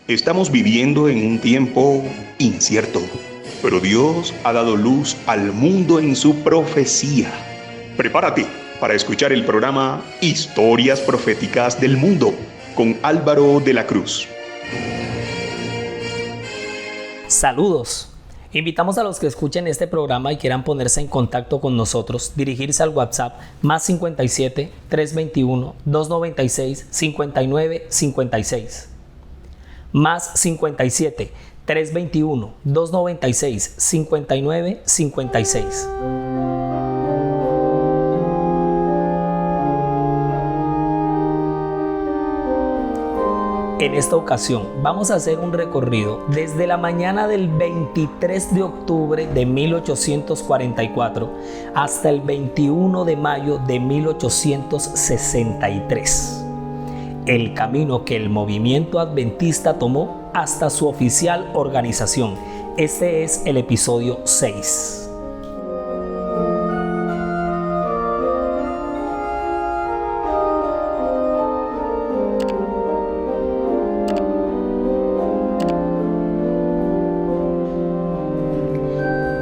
Estamos viviendo en un tiempo incierto, pero Dios ha dado luz al mundo en su profecía. Prepárate para escuchar el programa Historias Proféticas del Mundo con Álvaro de la Cruz. Saludos. Invitamos a los que escuchen este programa y quieran ponerse en contacto con nosotros, dirigirse al WhatsApp más 57 321 296 59 56. Más 57 321 296 59 56. En esta ocasión vamos a hacer un recorrido desde la mañana del 23 de octubre de 1844 hasta el 21 de mayo de 1863. El camino que el movimiento adventista tomó hasta su oficial organización. Este es el episodio 6.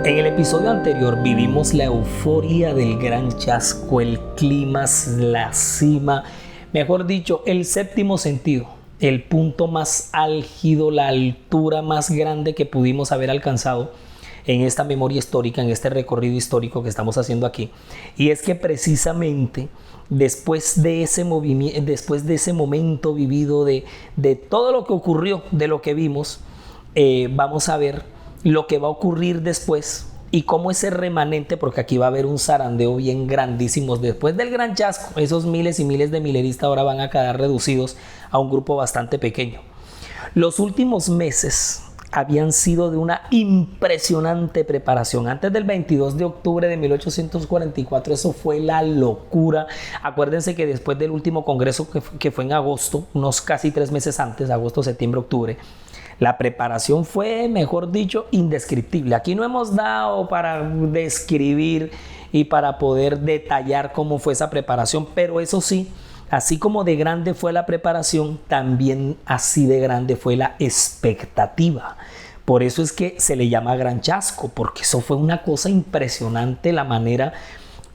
En el episodio anterior vivimos la euforia del gran chasco, el clima, la cima, mejor dicho, el séptimo sentido, el punto más álgido, la altura más grande que pudimos haber alcanzado en esta memoria histórica, en este recorrido histórico que estamos haciendo aquí. Y es que precisamente después de ese movimiento, después de ese momento vivido, de todo lo que ocurrió, de lo que vimos, vamos a ver lo que va a ocurrir después y cómo ese remanente, porque aquí va a haber un zarandeo bien grandísimo después del gran chasco. Esos miles y miles de mileristas ahora van a quedar reducidos a un grupo bastante pequeño. Los últimos meses habían sido de una impresionante preparación. Antes del 22 de octubre de 1844, eso fue la locura. Acuérdense que después del último congreso que fue en agosto, unos casi 3 meses antes, agosto, septiembre, octubre, la preparación fue, mejor dicho, indescriptible. Aquí no hemos dado para describir y para poder detallar cómo fue esa preparación, pero eso sí, así como de grande fue la preparación, también así de grande fue la expectativa. Por eso es que se le llama gran chasco, porque eso fue una cosa impresionante, la manera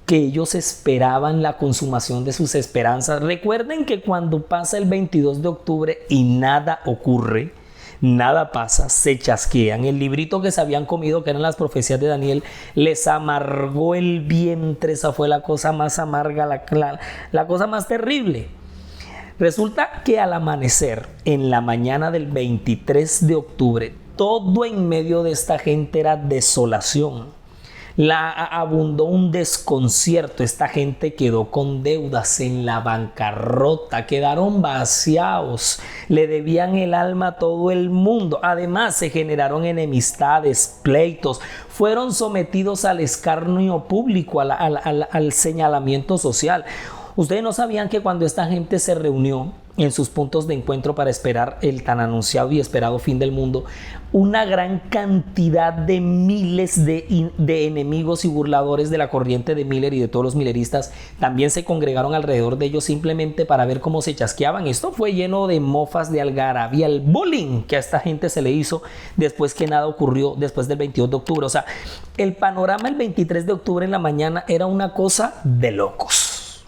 que ellos esperaban la consumación de sus esperanzas. Recuerden que cuando pasa el 22 de octubre y nada ocurre, nada pasa, se chasquean. El librito que se habían comido, que eran las profecías de Daniel, les amargó el vientre. Esa fue la cosa más amarga, la cosa más terrible. Resulta que al amanecer, en la mañana del 23 de octubre, todo en medio de esta gente era desolación. Abundó un desconcierto. Esta gente quedó con deudas, en la bancarrota, quedaron vaciados, le debían el alma a todo el mundo. Además se generaron enemistades, pleitos, fueron sometidos al escarnio público, al señalamiento social. Ustedes no sabían que cuando esta gente se reunió en sus puntos de encuentro para esperar el tan anunciado y esperado fin del mundo, una gran cantidad de miles de enemigos y burladores de la corriente de Miller y de todos los milleristas también se congregaron alrededor de ellos simplemente para ver cómo se chasqueaban. Esto fue lleno de mofas, de algarabía, el bullying que a esta gente se le hizo después que nada ocurrió después del 22 de octubre. O sea, el panorama el 23 de octubre en la mañana era una cosa de locos.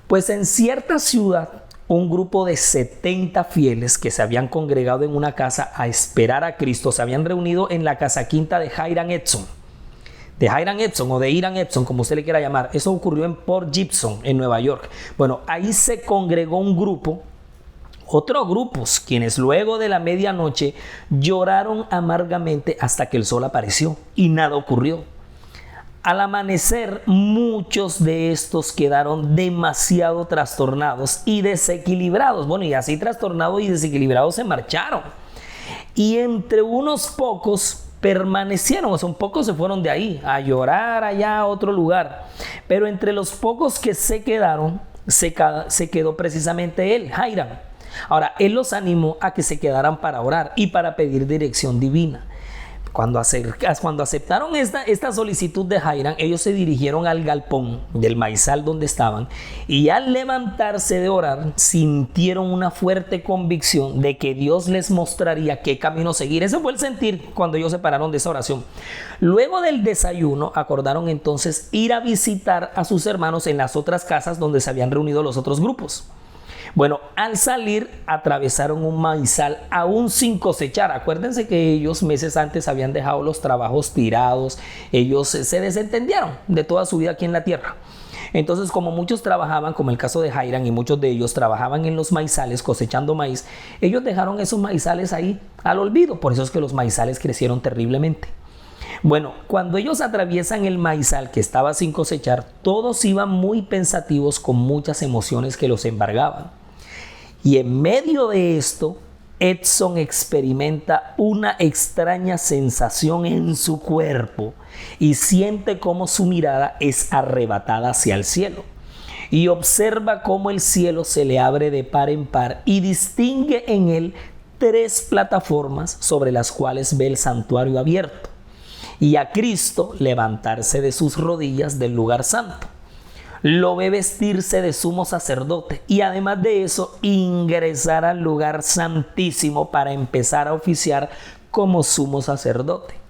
Pues en cierta ciudad, un grupo de 70 fieles que se habían congregado en una casa a esperar a Cristo, se habían reunido en la casa quinta de Hiram Edson, o de Hiram Edson, como usted le quiera llamar. Eso ocurrió en Port Gibson, en Nueva York. Bueno, ahí se congregó un grupo, otros grupos, quienes luego de la medianoche lloraron amargamente hasta que el sol apareció y nada ocurrió. Al amanecer, muchos de estos quedaron demasiado trastornados y desequilibrados. Bueno, y así trastornados y desequilibrados se marcharon. Y entre unos pocos permanecieron, o sea, un pocos se fueron de ahí a llorar allá a otro lugar. Pero entre los pocos que se quedaron, se quedó precisamente él, Hiram. Ahora, él los animó a que se quedaran para orar y para pedir dirección divina. Cuando aceptaron esta solicitud de Hiram, ellos se dirigieron al galpón del maizal donde estaban y al levantarse de orar, sintieron una fuerte convicción de que Dios les mostraría qué camino seguir. Ese fue el sentir cuando ellos se pararon de esa oración. Luego del desayuno, acordaron entonces ir a visitar a sus hermanos en las otras casas donde se habían reunido los otros grupos. Bueno, al salir atravesaron un maizal aún sin cosechar. Acuérdense que ellos meses antes habían dejado los trabajos tirados. Ellos se desentendieron de toda su vida aquí en la tierra. Entonces, como muchos trabajaban, como el caso de Hiram, y muchos de ellos trabajaban en los maizales cosechando maíz, ellos dejaron esos maizales ahí al olvido. Por eso es que los maizales crecieron terriblemente. Bueno, cuando ellos atraviesan el maizal que estaba sin cosechar, todos iban muy pensativos con muchas emociones que los embargaban. Y en medio de esto, Edson experimenta una extraña sensación en su cuerpo y siente cómo su mirada es arrebatada hacia el cielo. Y observa cómo el cielo se le abre de par en par y distingue en él 3 plataformas sobre las cuales ve el santuario abierto y a Cristo levantarse de sus rodillas del lugar santo. Lo ve vestirse de sumo sacerdote y además de eso ingresar al lugar santísimo para empezar a oficiar como sumo sacerdote.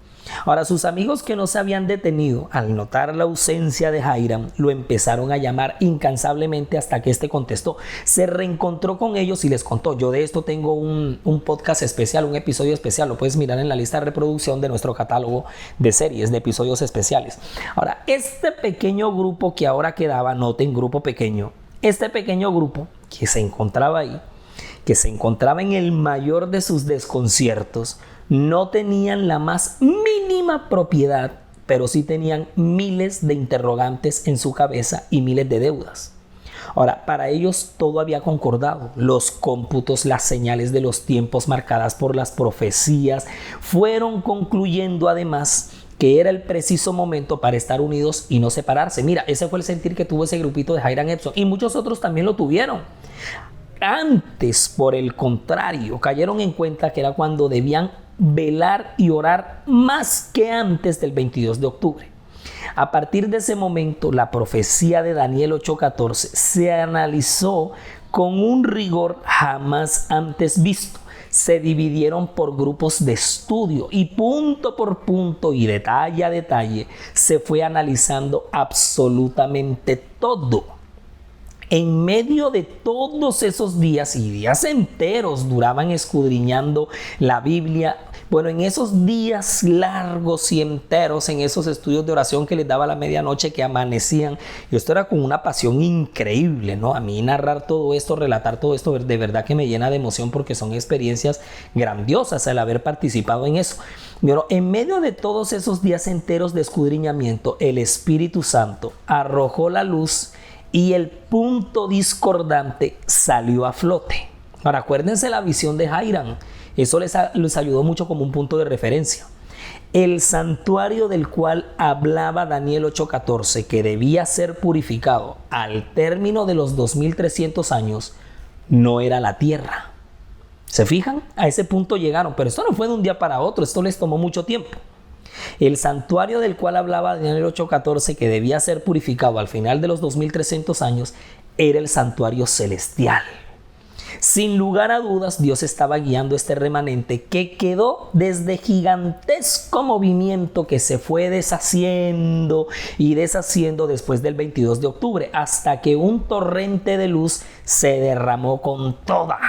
Ahora, sus amigos que no se habían detenido al notar la ausencia de Hiram lo empezaron a llamar incansablemente hasta que este contestó. Se reencontró con ellos y les contó. Yo de esto tengo un podcast especial, un episodio especial. Lo puedes mirar en la lista de reproducción de nuestro catálogo de series, de episodios especiales. Ahora, este pequeño grupo que ahora quedaba, noten, grupo pequeño, este pequeño grupo que se encontraba ahí, que se encontraba en el mayor de sus desconciertos, no tenían la más mínima propiedad, pero sí tenían miles de interrogantes en su cabeza y miles de deudas. Ahora, para ellos todo había concordado. Los cómputos, las señales de los tiempos marcadas por las profecías fueron concluyendo además que era el preciso momento para estar unidos y no separarse. Mira, ese fue el sentir que tuvo ese grupito de Hiram Edson y muchos otros también lo tuvieron. Antes, por el contrario, cayeron en cuenta que era cuando debían velar y orar más que antes del 22 de octubre. A partir de ese momento, la profecía de Daniel 8:14 se analizó con un rigor jamás antes visto. Se dividieron por grupos de estudio y punto por punto y detalle a detalle se fue analizando absolutamente todo. En medio de todos esos días y días enteros duraban escudriñando la Biblia. Bueno, en esos días largos y enteros, en esos estudios de oración que les daba a la medianoche que amanecían, y esto era con una pasión increíble, ¿no? A mí narrar todo esto, relatar todo esto, de verdad que me llena de emoción porque son experiencias grandiosas el haber participado en eso. Pero en medio de todos esos días enteros de escudriñamiento, el Espíritu Santo arrojó la luz y el punto discordante salió a flote. Ahora, acuérdense la visión de Hiram. Eso les ayudó mucho como un punto de referencia. El santuario del cual hablaba Daniel 8:14, que debía ser purificado al término de los 2300 años, no era la tierra. ¿Se fijan? A ese punto llegaron, pero esto no fue de un día para otro, esto les tomó mucho tiempo. El santuario del cual hablaba Daniel 8:14, que debía ser purificado al final de los 2300 años, era el santuario celestial. Sin lugar a dudas, Dios estaba guiando este remanente que quedó desde gigantesco movimiento que se fue deshaciendo y deshaciendo después del 22 de octubre, hasta que un torrente de luz se derramó con toda.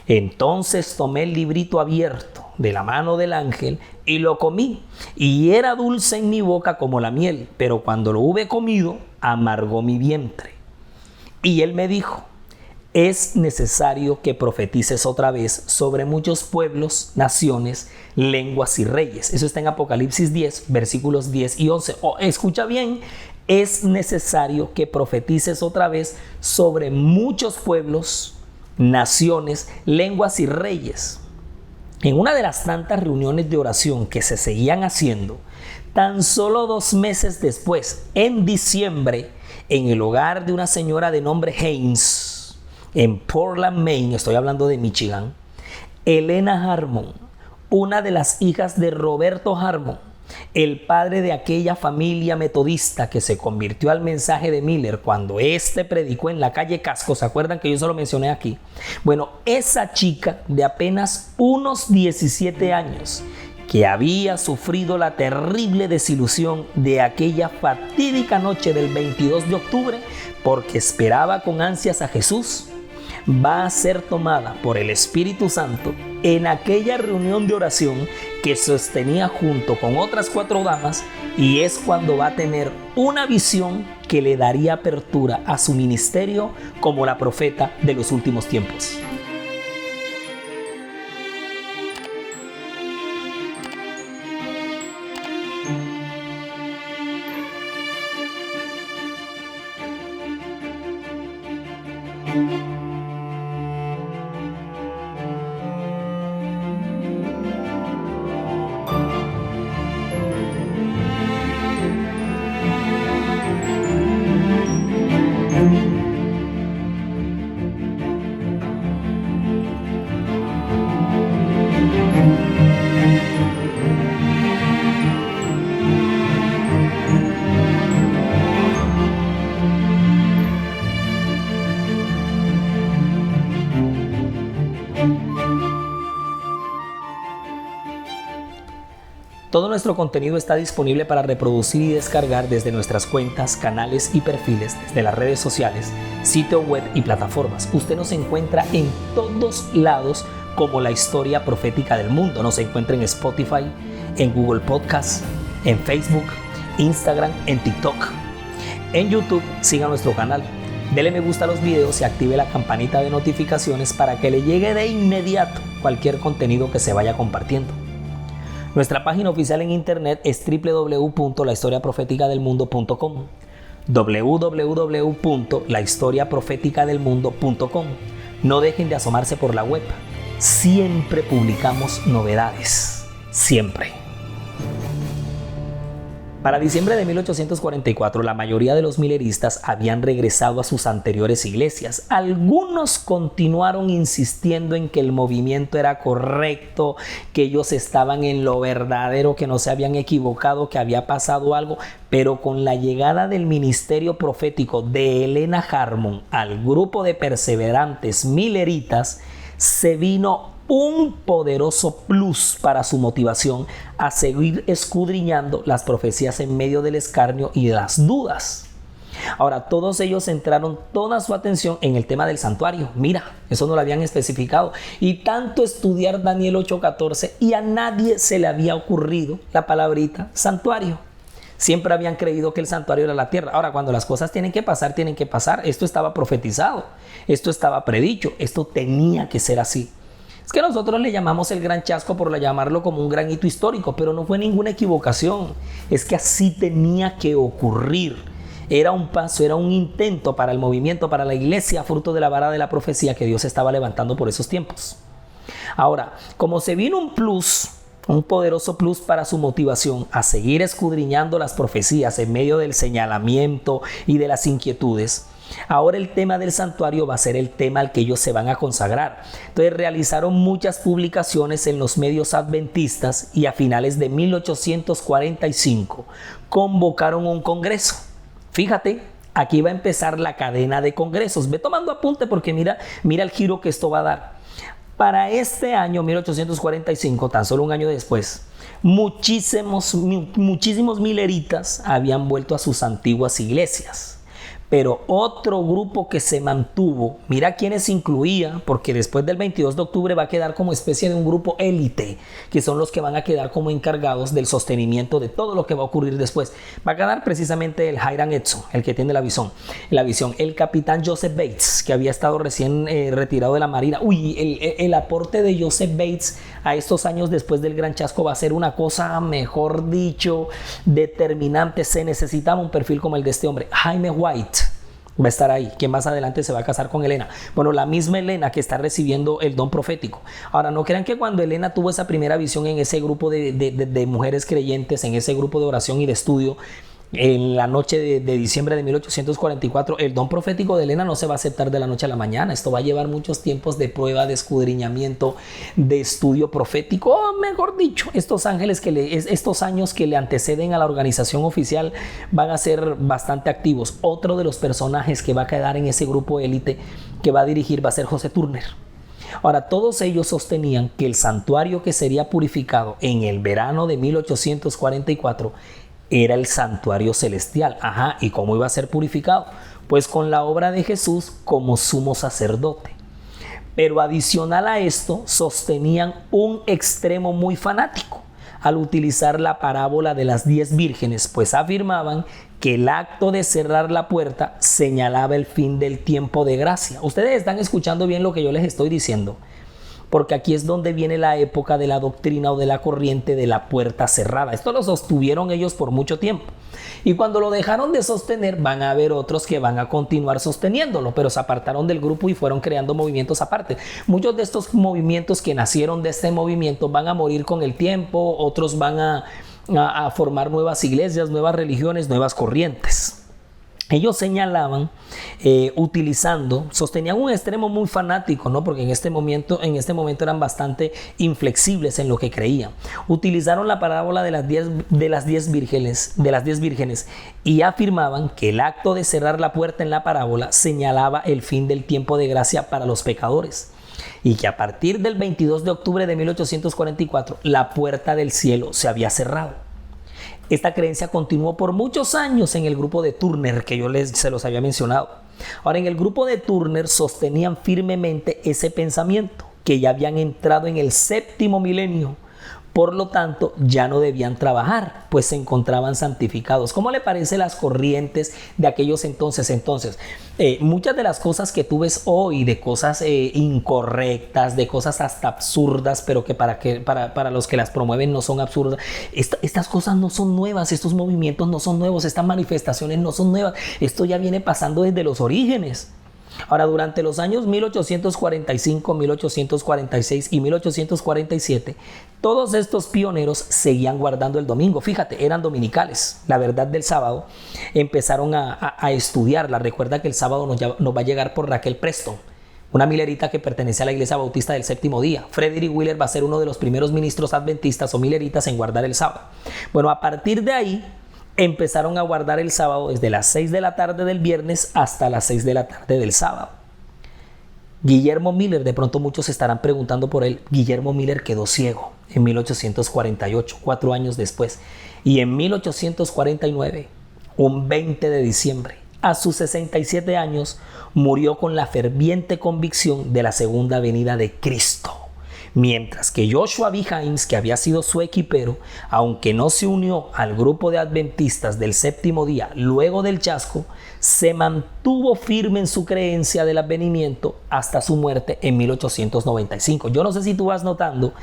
Entonces tomé el librito abierto de la mano del ángel y lo comí, y era dulce en mi boca como la miel, pero cuando lo hube comido, amargó mi vientre. Y él me dijo: es necesario que profetices otra vez sobre muchos pueblos, naciones, lenguas y reyes. Eso está en Apocalipsis 10, versículos 10 y 11. Escucha bien, es necesario que profetices otra vez sobre muchos pueblos, naciones, lenguas y reyes. En una de las tantas reuniones de oración que se seguían haciendo, tan solo 2 meses después, en diciembre, en el hogar de una señora de nombre Haynes, en Portland, Maine, estoy hablando de Michigan, Elena Harmon, una de las hijas de Roberto Harmon, el padre de aquella familia metodista que se convirtió al mensaje de Miller cuando éste predicó en la calle Casco. ¿Se acuerdan que yo se lo mencioné aquí? Bueno, esa chica de apenas unos 17 años, que había sufrido la terrible desilusión de aquella fatídica noche del 22 de octubre porque esperaba con ansias a Jesús, va a ser tomada por el Espíritu Santo en aquella reunión de oración que sostenía junto con otras 4 damas, y es cuando va a tener una visión que le daría apertura a su ministerio como la profeta de los últimos tiempos. Todo nuestro contenido está disponible para reproducir y descargar desde nuestras cuentas, canales y perfiles, desde las redes sociales, sitio web y plataformas. Usted nos encuentra en todos lados como La Historia Profética del Mundo. Nos encuentra en Spotify, en Google Podcasts, en Facebook, Instagram, en TikTok. En YouTube, siga nuestro canal. Dele me gusta a los videos y active la campanita de notificaciones para que le llegue de inmediato cualquier contenido que se vaya compartiendo. Nuestra página oficial en internet es www.lahistoriaprofeticadelmundo.com, www.lahistoriaprofeticadelmundo.com. No dejen de asomarse por la web. Siempre publicamos novedades. Siempre. Para diciembre de 1844, la mayoría de los milleristas habían regresado a sus anteriores iglesias. Algunos continuaron insistiendo en que el movimiento era correcto, que ellos estaban en lo verdadero, que no se habían equivocado, que había pasado algo. Pero con la llegada del ministerio profético de Helena Harmon al grupo de perseverantes milleritas, se vino un poderoso plus para su motivación a seguir escudriñando las profecías en medio del escarnio y de las dudas. Ahora, todos ellos centraron toda su atención en el tema del santuario. Mira, eso no lo habían especificado. Y tanto estudiar Daniel 8:14 y a nadie se le había ocurrido la palabrita santuario. Siempre habían creído que el santuario era la tierra. Ahora, cuando las cosas tienen que pasar, tienen que pasar. Esto estaba profetizado, esto estaba predicho, esto tenía que ser así. Es que nosotros le llamamos el gran chasco por llamarlo como un gran hito histórico, pero no fue ninguna equivocación. Es que así tenía que ocurrir. Era un paso, era un intento para el movimiento, para la iglesia, fruto de la vara de la profecía que Dios estaba levantando por esos tiempos. Ahora, como se vino un plus, un poderoso plus para su motivación a seguir escudriñando las profecías en medio del señalamiento y de las inquietudes, ahora el tema del santuario va a ser el tema al que ellos se van a consagrar. Entonces realizaron muchas publicaciones en los medios adventistas y a finales de 1845 convocaron un congreso. Fíjate, aquí va a empezar la cadena de congresos. Ve tomando apunte porque mira el giro que esto va a dar. Para este año 1845, tan solo un año después, muchísimos milleritas habían vuelto a sus antiguas iglesias. Pero otro grupo que se mantuvo, mira quiénes incluía, porque después del 22 de octubre va a quedar como especie de un grupo élite, que son los que van a quedar como encargados del sostenimiento de todo lo que va a ocurrir después. Va a quedar precisamente el Hiram Edson, el que tiene la visión. El capitán Joseph Bates, que había estado recién retirado de la marina. El aporte de Joseph Bates a estos años después del gran chasco va a ser una cosa, mejor dicho, determinante. Se necesitaba un perfil como el de este hombre. Jaime White va a estar ahí, que más adelante se va a casar con Helena. Bueno, la misma Helena que está recibiendo el don profético. Ahora, no crean que cuando Helena tuvo esa primera visión en ese grupo de mujeres creyentes, en ese grupo de oración y de estudio, en la noche de diciembre de 1844, el don profético de Elena no se va a aceptar de la noche a la mañana. Esto va a llevar muchos tiempos de prueba, de escudriñamiento, de estudio profético. O mejor dicho, estos años que le anteceden a la organización oficial van a ser bastante activos. Otro de los personajes que va a quedar en ese grupo élite que va a dirigir va a ser José Turner. Ahora, todos ellos sostenían que el santuario que sería purificado en el verano de 1844 era el santuario celestial. Ajá, ¿y cómo iba a ser purificado? Pues con la obra de Jesús como sumo sacerdote. Pero adicional a esto, sostenían un extremo muy fanático al utilizar la parábola de las 10 vírgenes, pues afirmaban que el acto de cerrar la puerta señalaba el fin del tiempo de gracia. Ustedes están escuchando bien lo que yo les estoy diciendo, porque aquí es donde viene la época de la doctrina o de la corriente de la puerta cerrada. Esto lo sostuvieron ellos por mucho tiempo. Y cuando lo dejaron de sostener, van a haber otros que van a continuar sosteniéndolo, pero se apartaron del grupo y fueron creando movimientos aparte. Muchos de estos movimientos que nacieron de este movimiento van a morir con el tiempo, otros van a formar nuevas iglesias, nuevas religiones, nuevas corrientes. Ellos señalaban, sostenían un extremo muy fanático, ¿no? Porque en este momento eran bastante inflexibles en lo que creían. Utilizaron la parábola de las 10 vírgenes y afirmaban que el acto de cerrar la puerta en la parábola señalaba el fin del tiempo de gracia para los pecadores. Y que a partir del 22 de octubre de 1844 la puerta del cielo se había cerrado. Esta creencia continuó por muchos años en el grupo de Turner, que se los había mencionado. Ahora, en el grupo de Turner sostenían firmemente ese pensamiento, que ya habían entrado en el 7º milenio. Por lo tanto, ya no debían trabajar, pues se encontraban santificados. ¿Cómo le parecen las corrientes de aquellos entonces? Muchas de las cosas que tú ves hoy, de cosas incorrectas, de cosas hasta absurdas, pero que para los que las promueven no son absurdas. Estas cosas no son nuevas, estos movimientos no son nuevos, estas manifestaciones no son nuevas. Esto ya viene pasando desde los orígenes. Ahora, durante los años 1845, 1846 y 1847, todos estos pioneros seguían guardando el domingo. Fíjate, eran dominicales. La verdad del sábado empezaron a estudiarla. Recuerda que el sábado nos va a llegar por Raquel Preston, una milerita que pertenece a la Iglesia Bautista del Séptimo Día. Frederick Wheeler va a ser uno de los primeros ministros adventistas o mileritas en guardar el sábado. Bueno, a partir de ahí empezaron a guardar el sábado desde las 6 de la tarde del viernes hasta las 6 de la tarde del sábado. Guillermo Miller, de pronto muchos se estarán preguntando por él. Guillermo Miller quedó ciego en 1848, 4 años después. Y en 1849, un 20 de diciembre, a sus 67 años, murió con la ferviente convicción de la segunda venida de Cristo. Mientras que Joshua B. Himes, que había sido su equipero, aunque no se unió al grupo de adventistas del 7º día luego del chasco, se mantuvo firme en su creencia del advenimiento hasta su muerte en 1895. Yo no sé si tú vas notando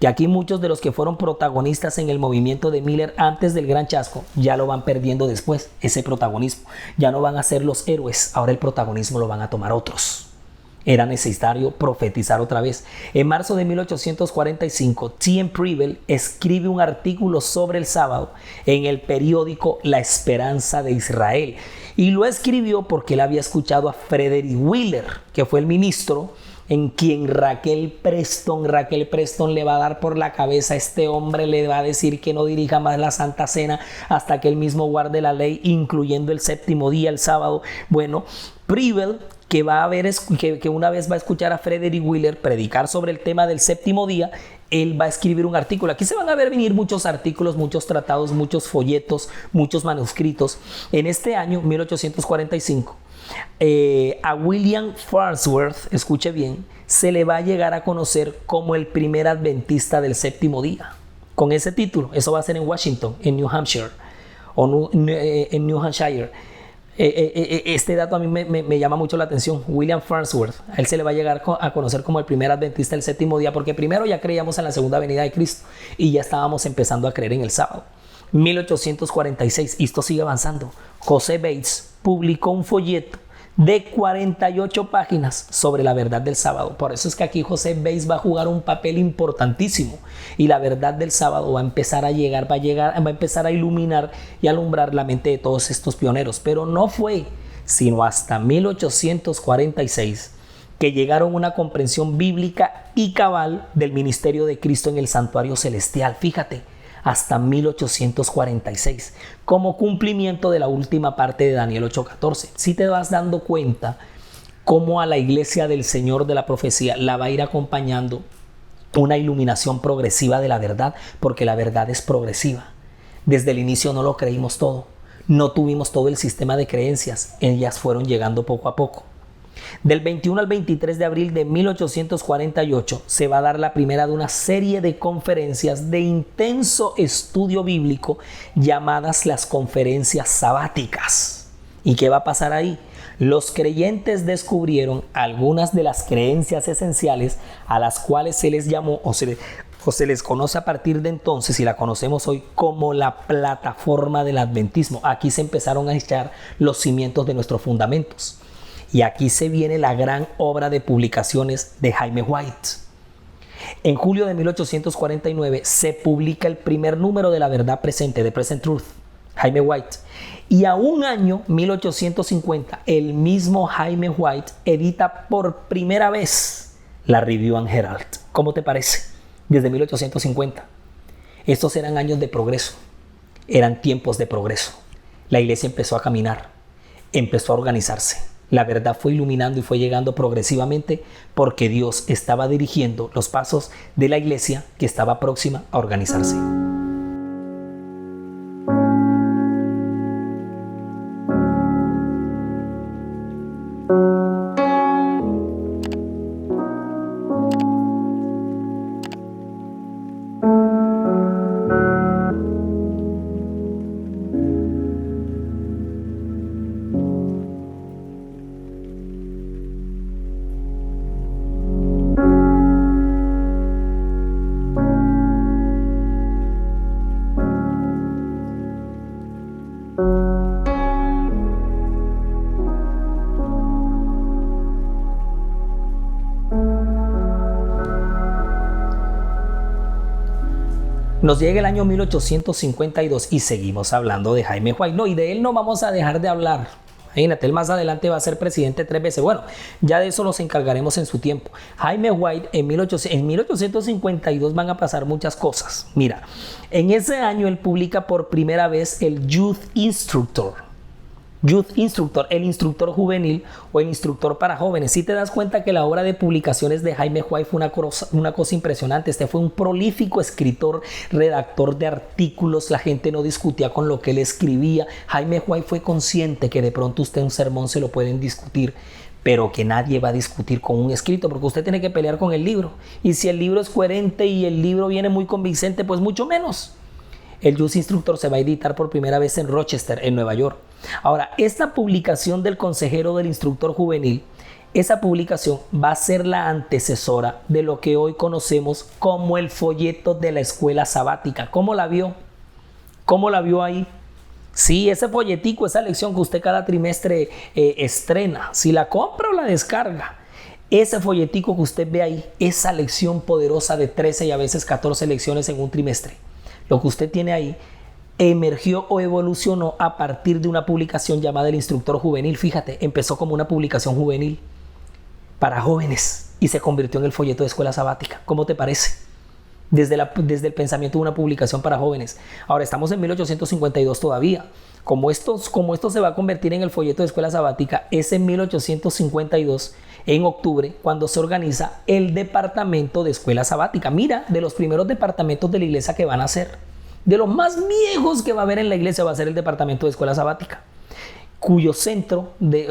que aquí muchos de los que fueron protagonistas en el movimiento de Miller antes del gran chasco ya lo van perdiendo después, ese protagonismo. Ya no van a ser los héroes, ahora el protagonismo lo van a tomar otros. Era necesario profetizar otra vez. En marzo de 1845, T.M. Preble escribe un artículo sobre el sábado en el periódico La Esperanza de Israel. Y lo escribió porque él había escuchado a Frederick Wheeler, que fue el ministro en quien Raquel Preston le va a dar por la cabeza a este hombre, le va a decir que no dirija más la Santa Cena hasta que él mismo guarde la ley, incluyendo el 7º día, el sábado. Bueno, Preble, que una vez va a escuchar a Frederick Wheeler predicar sobre el tema del 7º día, él va a escribir un artículo. Aquí se van a ver venir muchos artículos, muchos tratados, muchos folletos, muchos manuscritos. En este año, 1845, a William Farnsworth, escuche bien, se le va a llegar a conocer como el primer adventista del 7º día. Con ese título, eso va a ser en Washington, en New Hampshire, en New Hampshire. Este dato a mí me llama mucho la atención. William Farnsworth, a él se le va a llegar a conocer como el primer adventista del 7º día, porque primero ya creíamos en la segunda venida de Cristo y ya estábamos empezando a creer en el sábado. 1846, y esto sigue avanzando. José Bates publicó un folleto de 48 páginas sobre la verdad del sábado. Por eso es que aquí José Bays va a jugar un papel importantísimo y la verdad del sábado va a empezar a llegar, va a empezar a iluminar y alumbrar la mente de todos estos pioneros. Pero no fue sino hasta 1846 que llegaron a una comprensión bíblica y cabal del ministerio de Cristo en el santuario celestial. Fíjate, hasta 1846, como cumplimiento de la última parte de Daniel 8:14. Si te vas dando cuenta cómo a la iglesia del Señor de la profecía la va a ir acompañando una iluminación progresiva de la verdad, porque la verdad es progresiva. Desde el inicio no lo creímos todo, no tuvimos todo el sistema de creencias, ellas fueron llegando poco a poco. Del 21 al 23 de abril de 1848 se va a dar la primera de una serie de conferencias de intenso estudio bíblico llamadas las conferencias sabáticas. ¿Y qué va a pasar ahí? Los creyentes descubrieron algunas de las creencias esenciales a las cuales se les llamó o se les conoce a partir de entonces, y la conocemos hoy como la plataforma del adventismo. Aquí se empezaron a echar los cimientos de nuestros fundamentos. Y aquí se viene la gran obra de publicaciones de Jaime White. En julio de 1849 se publica el primer número de La Verdad Presente, de Present Truth, Jaime White. Y a un año, 1850, el mismo Jaime White edita por primera vez la Review and Herald. ¿Cómo te parece? Desde 1850. Estos eran años de progreso, eran tiempos de progreso. La iglesia empezó a caminar, empezó a organizarse. La verdad fue iluminando y fue llegando progresivamente porque Dios estaba dirigiendo los pasos de la iglesia que estaba próxima a organizarse. Nos llega el año 1852 y seguimos hablando de Jaime White. No, y de él no vamos a dejar de hablar. Imagínate, él más adelante va a ser presidente 3 veces. Bueno, ya de eso nos encargaremos en su tiempo. Jaime White en 1852 van a pasar muchas cosas. Mira, en ese año él publica por primera vez el Youth Instructor. Youth Instructor, el instructor juvenil o el instructor para jóvenes. Si te das cuenta que la obra de publicaciones de Jaime White fue una cosa impresionante. Este fue un prolífico escritor, redactor de artículos. La gente no discutía con lo que él escribía. Jaime White fue consciente que de pronto usted un sermón se lo pueden discutir, pero que nadie va a discutir con un escrito, porque usted tiene que pelear con el libro. Y si el libro es coherente y el libro viene muy convincente, pues mucho menos. El Youth Instructor se va a editar por primera vez en Rochester, en Nueva York. Ahora, esta publicación del consejero del instructor juvenil, esa publicación va a ser la antecesora de lo que hoy conocemos como el folleto de la escuela sabática. ¿Cómo la vio? ¿Cómo la vio ahí? Sí, ese folletico, esa lección que usted cada trimestre estrena, si la compra o la descarga, ese folletico que usted ve ahí, esa lección poderosa de 13 y a veces 14 lecciones en un trimestre, lo que usted tiene ahí emergió o evolucionó a partir de una publicación llamada El Instructor Juvenil. Fíjate, empezó como una publicación juvenil para jóvenes y se convirtió en el folleto de escuela sabática. ¿Cómo te parece? Desde el pensamiento de una publicación para jóvenes. Ahora estamos en 1852 todavía. Como esto se va a convertir en el folleto de escuela sabática, es en 1852, en octubre, cuando se organiza el departamento de escuela sabática. Mira, de los primeros departamentos de la iglesia que van a ser, de los más viejos que va a haber en la iglesia, va a ser el departamento de escuela sabática, cuyo centro de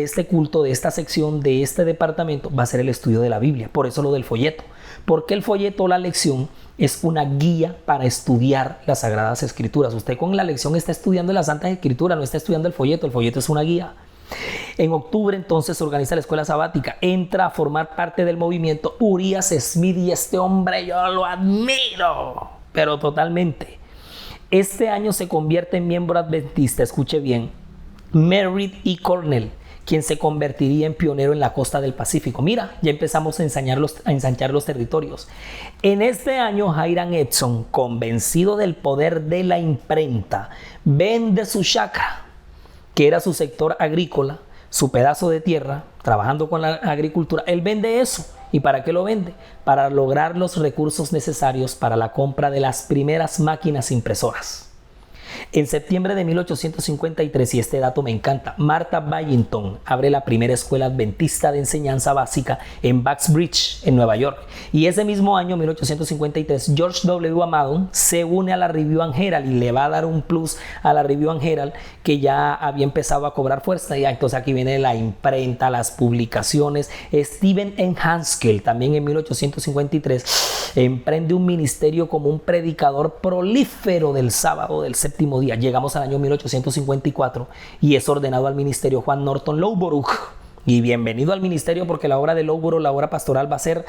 este culto, de esta sección, de este departamento, va a ser el estudio de la Biblia. Por eso lo del folleto. Porque el folleto, la lección, es una guía para estudiar las Sagradas Escrituras. Usted con la lección está estudiando las Santas Escrituras, no está estudiando el folleto es una guía. En octubre entonces se organiza la escuela sabática, entra a formar parte del movimiento Urias Smith, y este hombre yo lo admiro, pero totalmente. Este año se convierte en miembro adventista, escuche bien, Merritt E. Cornell, quien se convertiría en pionero en la costa del Pacífico. Mira, ya empezamos a ensanchar los territorios. En este año, Hiram Edson, convencido del poder de la imprenta, vende su chacra, que era su sector agrícola, su pedazo de tierra, trabajando con la agricultura. Él vende eso. ¿Y para qué lo vende? Para lograr los recursos necesarios para la compra de las primeras máquinas impresoras. En septiembre de 1853, y este dato me encanta, Martha Ballington abre la primera escuela adventista de enseñanza básica en Baxbridge, en Nueva York. Y ese mismo año, 1853, George W. Amadon se une a la Review and Herald y le va a dar un plus a la Review and Herald, que ya había empezado a cobrar fuerza. Y entonces aquí viene la imprenta, las publicaciones. Stephen N. Haskell, también en 1853, emprende un ministerio como un predicador prolífero del sábado, del séptimo día. Llegamos al año 1854 y es ordenado al ministerio Juan Norton Loughborough. Y bienvenido al ministerio, porque la obra de Loughborough, la obra pastoral, va a ser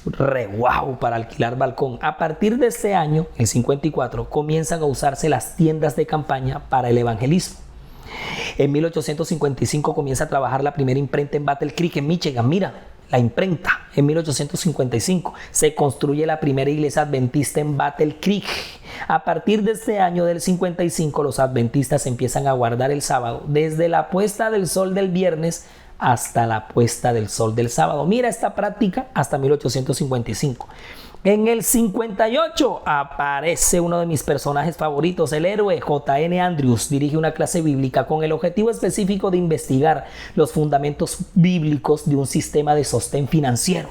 re guau para alquilar balcón. A partir de este año, el 54, comienzan a usarse las tiendas de campaña para el evangelismo. En 1855 comienza a trabajar la primera imprenta en Battle Creek, en Michigan. Mira, la imprenta. En 1855 se construye la primera iglesia adventista en Battle Creek. A partir de este año del 55, los adventistas empiezan a guardar el sábado desde la puesta del sol del viernes hasta la puesta del sol del sábado. Mira esta práctica hasta 1855. En el 58 aparece uno de mis personajes favoritos, el héroe J.N. Andrews. Dirige una clase bíblica con el objetivo específico de investigar los fundamentos bíblicos de un sistema de sostén financiero.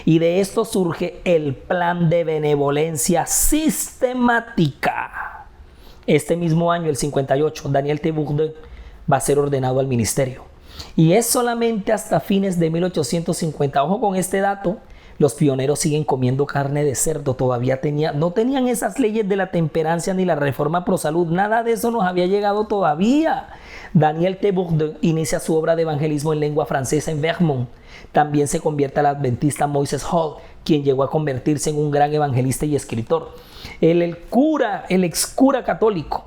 Y de esto surge el plan de benevolencia sistemática. Este mismo año, el 58, Daniel T. Bourdieu va a ser ordenado al ministerio. Y es solamente hasta fines de 1850. Ojo con este dato. Los pioneros siguen comiendo carne de cerdo. Todavía no tenían esas leyes de la temperancia ni la reforma pro salud. Nada de eso nos había llegado todavía. Daniel T. Bourdieu inicia su obra de evangelismo en lengua francesa en Vermont. También se convierte al adventista Moses Hall, quien llegó a convertirse en un gran evangelista y escritor. El ex cura católico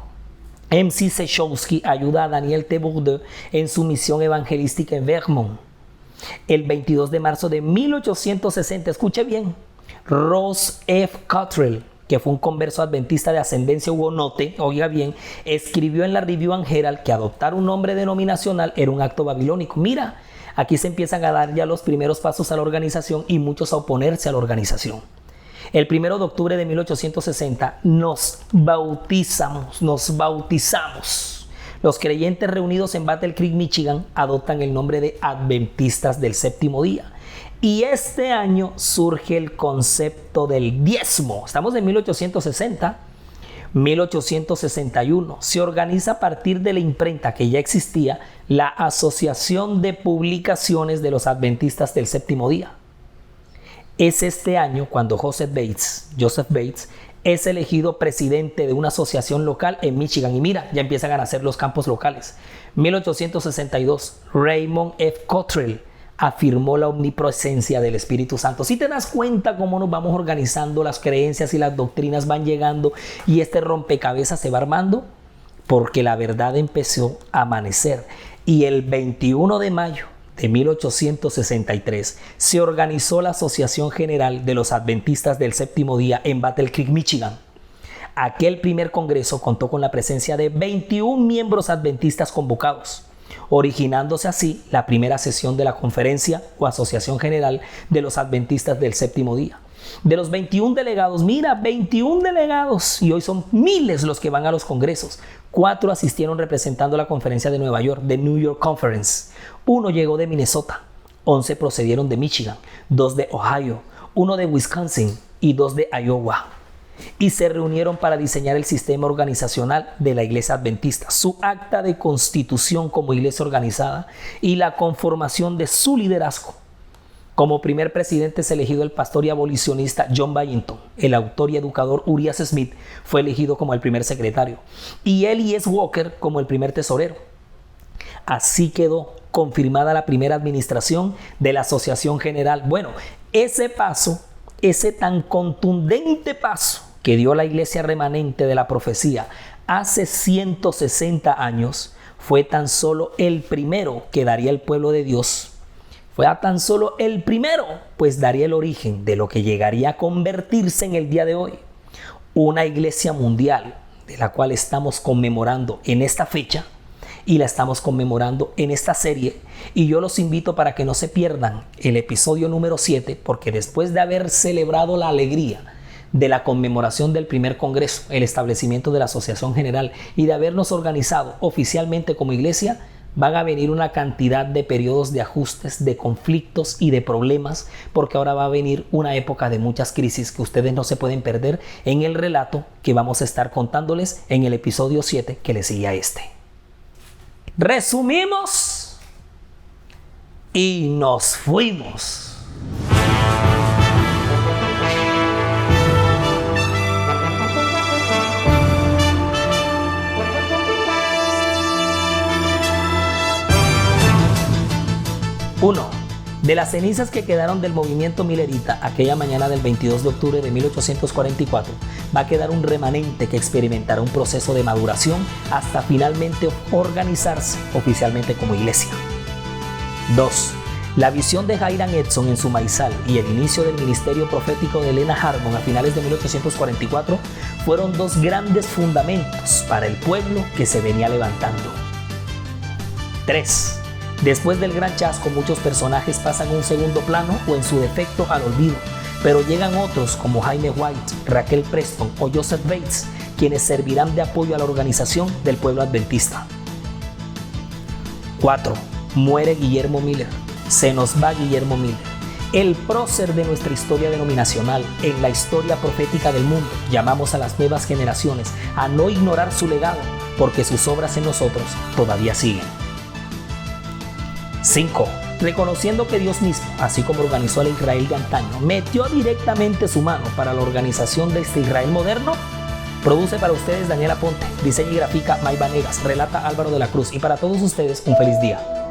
M.C. Sechowski ayuda a Daniel T. Bourdieu en su misión evangelística en Vermont. El 22 de marzo de 1860, escuche bien, Ross F. Cottrell, que fue un converso adventista de ascendencia hugonote, oiga bien, escribió en la Review and Herald que adoptar un nombre denominacional era un acto babilónico. Mira, aquí se empiezan a dar ya los primeros pasos a la organización y muchos a oponerse a la organización. El 1 de octubre de 1860 nos bautizamos. Los creyentes reunidos en Battle Creek, Michigan, adoptan el nombre de Adventistas del Séptimo Día. Y este año surge el concepto del diezmo. Estamos en 1860. 1861 se organiza a partir de la imprenta que ya existía, la Asociación de Publicaciones de los Adventistas del Séptimo Día. Es este año cuando Joseph Bates es elegido presidente de una asociación local en Michigan. Y mira, ya empiezan a nacer los campos locales. 1862, Raymond F. Cottrell afirmó la omnipresencia del Espíritu Santo. Si te das cuenta cómo nos vamos organizando, las creencias y las doctrinas van llegando y este rompecabezas se va armando, porque la verdad empezó a amanecer. Y el 21 de mayo de 1863 se organizó la Asociación General de los Adventistas del Séptimo Día en Battle Creek, Michigan. Aquel primer congreso contó con la presencia de 21 miembros adventistas convocados, originándose así la primera sesión de la Conferencia o Asociación General de los Adventistas del Séptimo Día. De los 21 delegados, mira, 21 delegados, y hoy son miles los que van a los congresos. 4 asistieron representando la Conferencia de Nueva York, de New York Conference. 1 llegó de Minnesota, 11 procedieron de Michigan, 2 de Ohio, 1 de Wisconsin y 2 de Iowa. Y se reunieron para diseñar el sistema organizacional de la Iglesia Adventista, su acta de constitución como iglesia organizada y la conformación de su liderazgo. Como primer presidente es elegido el pastor y abolicionista John Ballington. El autor y educador Urias Smith fue elegido como el primer secretario y Elias Walker como el primer tesorero. Así quedó confirmada la primera administración de la Asociación General. Bueno, ese tan contundente paso que dio la iglesia remanente de la profecía hace 160 años fue tan solo el primero que daría el pueblo de Dios. Fue tan solo el primero, pues daría el origen de lo que llegaría a convertirse en el día de hoy. Una iglesia mundial, de la cual estamos conmemorando en esta fecha y la estamos conmemorando en esta serie. Y yo los invito para que no se pierdan el episodio número 7, porque después de haber celebrado la alegría de la conmemoración del primer congreso, el establecimiento de la Asociación General y de habernos organizado oficialmente como iglesia, van a venir una cantidad de periodos de ajustes, de conflictos y de problemas, porque ahora va a venir una época de muchas crisis que ustedes no se pueden perder en el relato que vamos a estar contándoles en el episodio 7 que le sigue a este. Resumimos y nos fuimos. Uno, de las cenizas que quedaron del movimiento milerita aquella mañana del 22 de octubre de 1844, va a quedar un remanente que experimentará un proceso de maduración hasta finalmente organizarse oficialmente como iglesia. 2. La visión de Hiram Edson en su maizal y el inicio del ministerio profético de Lena Harmon a finales de 1844 fueron dos grandes fundamentos para el pueblo que se venía levantando. 3. Después del gran chasco, muchos personajes pasan a un segundo plano o en su defecto al olvido, pero llegan otros como Jaime White, Raquel Preston o Joseph Bates, quienes servirán de apoyo a la organización del pueblo adventista. 4. Muere Guillermo Miller. Se nos va Guillermo Miller, el prócer de nuestra historia denominacional. En la historia profética del mundo llamamos a las nuevas generaciones a no ignorar su legado, porque sus obras en nosotros todavía siguen. 5. Reconociendo que Dios mismo, así como organizó al Israel de antaño, metió directamente su mano para la organización de este Israel moderno. Produce para ustedes Daniel Aponte, diseña y grafica May Vanegas, relata Álvaro de la Cruz, y para todos ustedes un feliz día.